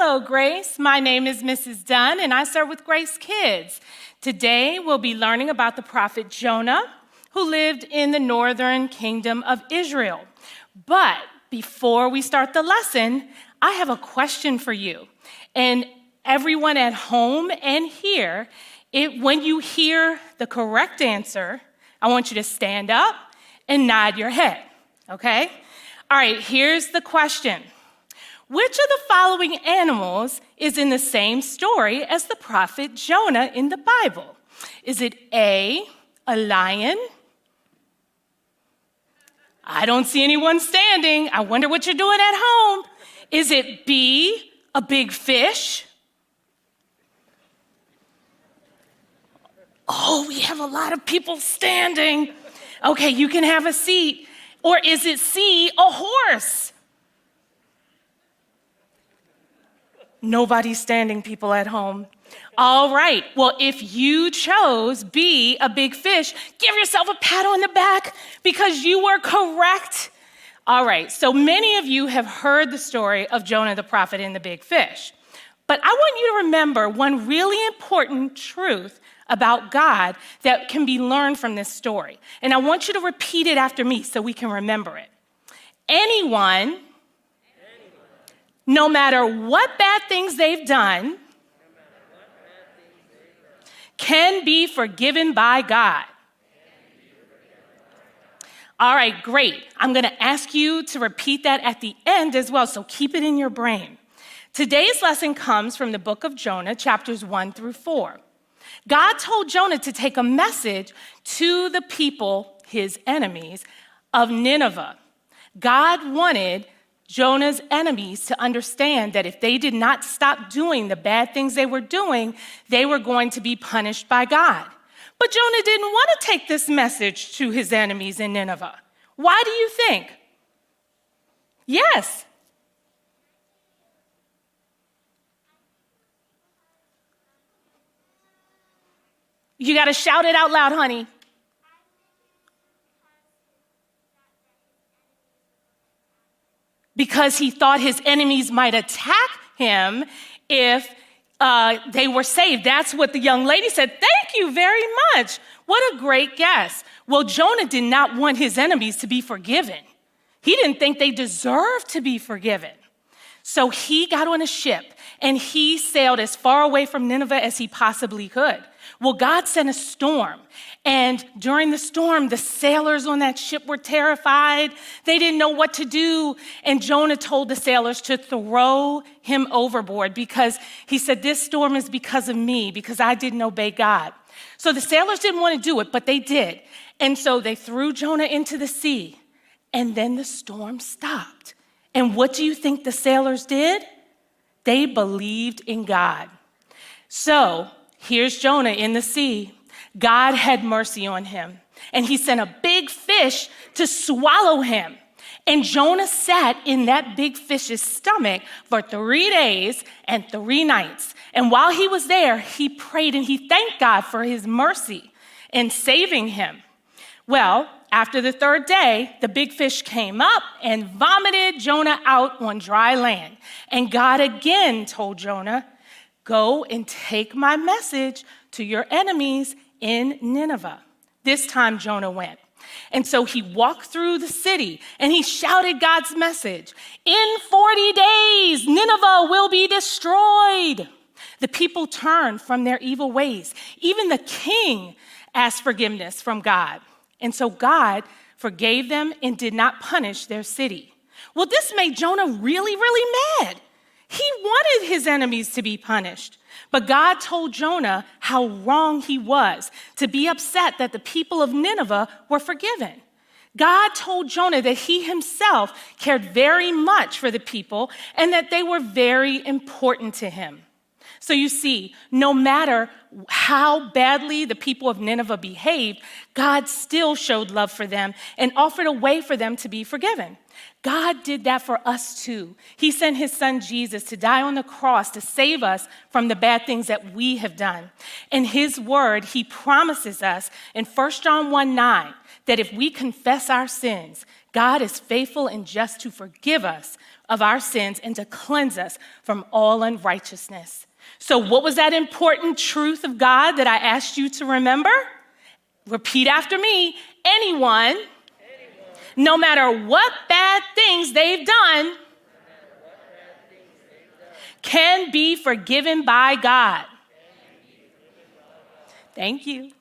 Hello, Grace. My name is Mrs. Dunn, and I serve with Grace Kids. Today, we'll be learning about the prophet Jonah, who lived in the northern kingdom of Israel. But before we start the lesson, I have a question for you. And everyone at home and here, when you hear the correct answer, I want you to stand up and nod your head, okay? All right, here's the question. Which of the following animals is in the same story as the prophet Jonah in the Bible? Is it A, a lion? I don't see anyone standing. I wonder what you're doing at home. Is it B, a big fish? Oh, we have a lot of people standing. Okay, you can have a seat. Or is it C, a horse? Nobody's standing, people at home. All right, well, if you chose B, a big fish, give yourself a pat on the back because you were correct. All right, so many of you have heard the story of Jonah the prophet and the big fish. But I want you to remember one really important truth about God that can be learned from this story. And I want you to repeat it after me so we can remember it. Anyone, no matter what bad things they've done, can be forgiven by God. All right, great. I'm going to ask you to repeat that at the end as well, so keep it in your brain. Today's lesson comes from the book of Jonah, chapters 1 through 4. God told Jonah to take a message to the people, his enemies, of Nineveh. God wanted Jonah's enemies to understand that if they did not stop doing the bad things they were doing, they were going to be punished by God. But Jonah didn't want to take this message to his enemies in Nineveh. Why do you think? Yes. You got to shout it out loud, honey. Because he thought his enemies might attack him if they were saved. That's what the young lady said. Thank you very much. What a great guess. Well, Jonah did not want his enemies to be forgiven. He didn't think they deserved to be forgiven. So he got on a ship and he sailed as far away from Nineveh as he possibly could. Well, God sent a storm. And during the storm, the sailors on that ship were terrified. They didn't know what to do. And Jonah told the sailors to throw him overboard because he said, this storm is because of me, because I didn't obey God. So the sailors didn't want to do it, but they did. And so they threw Jonah into the sea. And then the storm stopped. And what do you think the sailors did? They believed in God. So here's Jonah in the sea. God had mercy on him, and he sent a big fish to swallow him. And Jonah sat in that big fish's stomach for 3 days and 3 nights. And while he was there, he prayed and he thanked God for his mercy in saving him. Well, after the 3rd day, the big fish came up and vomited Jonah out on dry land. And God again told Jonah, go and take my message to your enemies in Nineveh. This time Jonah went. And so he walked through the city and he shouted God's message. In 40 days, Nineveh will be destroyed. The people turned from their evil ways. Even the king asked forgiveness from God. And so God forgave them and did not punish their city. Well, this made Jonah really, really mad. He wanted his enemies to be punished. But God told Jonah how wrong he was to be upset that the people of Nineveh were forgiven. God told Jonah that he himself cared very much for the people and that they were very important to him. So you see, no matter how badly the people of Nineveh behaved, God still showed love for them and offered a way for them to be forgiven. God did that for us too. He sent his son Jesus to die on the cross to save us from the bad things that we have done. In his word, he promises us in 1 John 1:9 that if we confess our sins, God is faithful and just to forgive us of our sins and to cleanse us from all unrighteousness. So what was that important truth of God that I asked you to remember? Repeat after me. Anyone, no matter what bad things they've done, can be forgiven by God. Thank you.